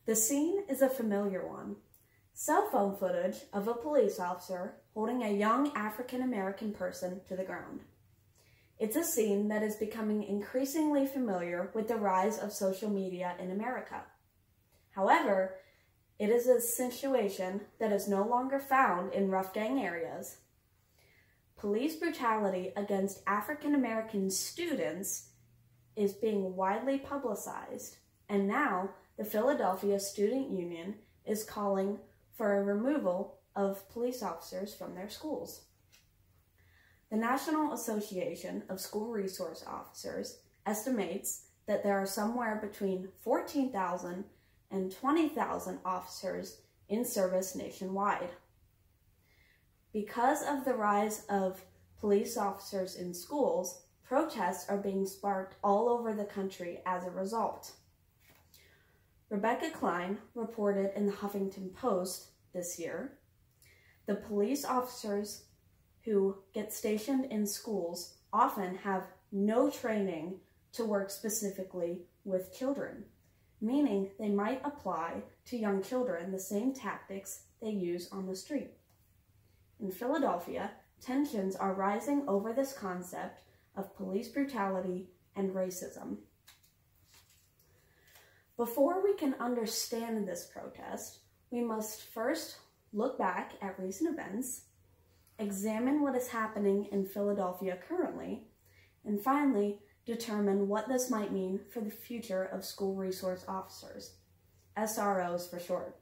The scene is a familiar one. Cell phone footage of a police officer holding a young African-American person to the ground. It's a scene that is becoming increasingly familiar with the rise of social media in America. However, it is a situation that is no longer found in rough gang areas. Police brutality against African-American students is being widely publicized, and now the Philadelphia Student Union is calling for a removal of police officers from their schools. The National Association of School Resource Officers estimates that there are somewhere between 14,000 and 20,000 officers in service nationwide. Because of the rise of police officers in schools, protests are being sparked all over the country as a result. Rebecca Klein reported in the Huffington Post this year, the police officers who get stationed in schools often have no training to work specifically with children, meaning they might apply to young children the same tactics they use on the street. In Philadelphia, tensions are rising over this concept of police brutality and racism. Before we can understand this protest, we must first look back at recent events, examine what is happening in Philadelphia currently, and finally, determine what this might mean for the future of school resource officers, SROs for short.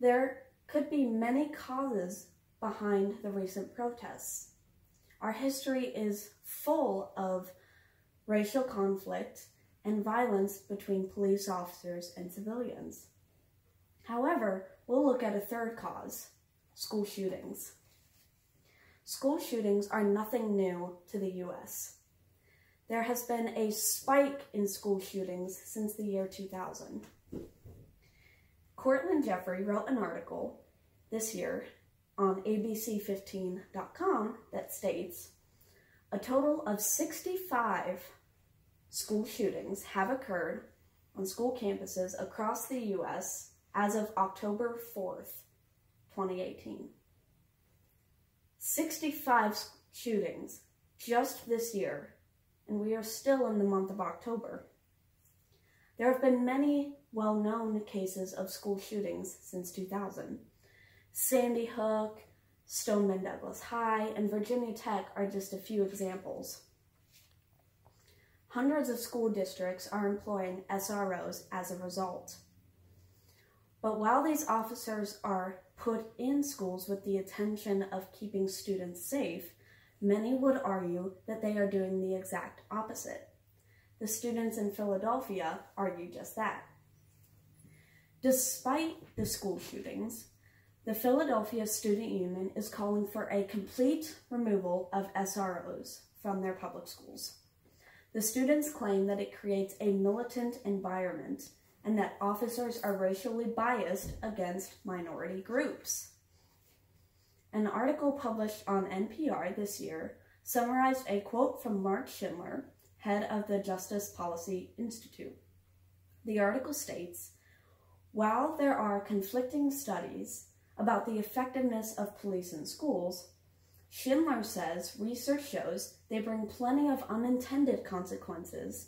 There could be many causes behind the recent protests. Our history is full of racial conflict and violence between police officers and civilians. However, we'll look at a third cause, school shootings. School shootings are nothing new to the U.S. There has been a spike in school shootings since the year 2000. Cortland Jeffrey wrote an article this year on abc15.com that states, a total of 65 school shootings have occurred on school campuses across the U.S. as of October 4th, 2018. 65 shootings just this year, and we are still in the month of October. There have been many well-known cases of school shootings since 2000. Sandy Hook, Stoneman Douglas High, and Virginia Tech are just a few examples. Hundreds of school districts are employing SROs as a result. But while these officers are put in schools with the intention of keeping students safe, many would argue that they are doing the exact opposite. The students in Philadelphia argue just that. Despite the school shootings, the Philadelphia Student Union is calling for a complete removal of SROs from their public schools. The students claim that it creates a militant environment and that officers are racially biased against minority groups. An article published on NPR this year summarized a quote from Mark Schindler, head of the Justice Policy Institute. The article states, while there are conflicting studies about the effectiveness of police in schools, Schindler says research shows they bring plenty of unintended consequences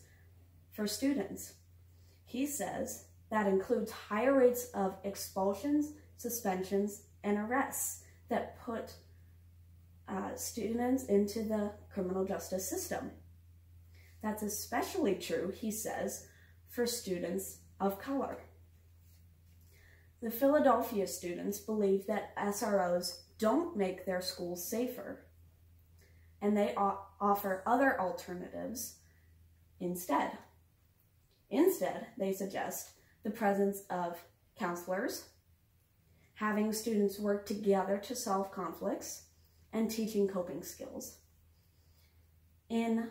for students. He says that includes higher rates of expulsions, suspensions, and arrests that put students into the criminal justice system. That's especially true, he says, for students of color. The Philadelphia students believe that SROs don't make their schools safer, and they offer other alternatives instead. Instead, they suggest the presence of counselors, having students work together to solve conflicts, and teaching coping skills. In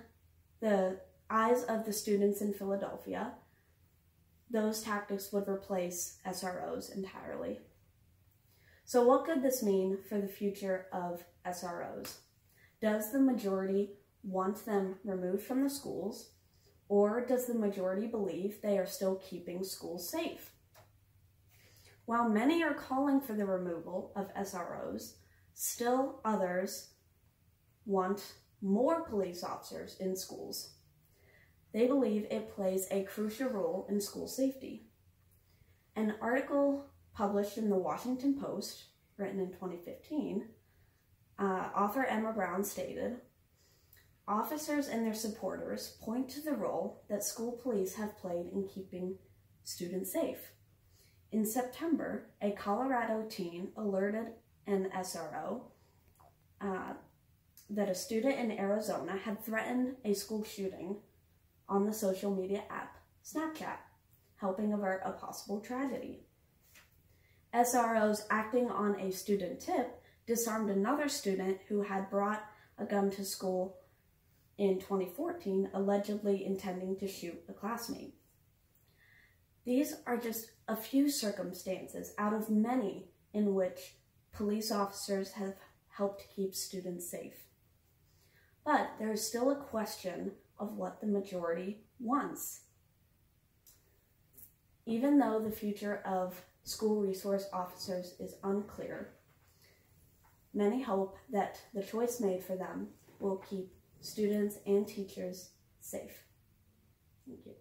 the eyes of the students in Philadelphia, those tactics would replace SROs entirely. So what could this mean for the future of SROs? Does the majority want them removed from the schools, Or does the majority believe they are still keeping schools safe? While many are calling for the removal of SROs, still others want more police officers in schools. They believe it plays a crucial role in school safety. An article published in the Washington Post, written in 2015, author Emma Brown stated, "Officers and their supporters point to the role that school police have played in keeping students safe. In September, a Colorado teen alerted an SRO that a student in Arizona had threatened a school shooting on the social media app Snapchat, helping avert a possible tragedy. SROs acting on a student tip disarmed another student who had brought a gun to school in 2014, allegedly intending to shoot a classmate." These are just a few circumstances out of many in which police officers have helped keep students safe. But there is still a question of what the majority wants. Even though the future of school resource officers is unclear, many hope that the choice made for them will keep students and teachers safe. Thank you.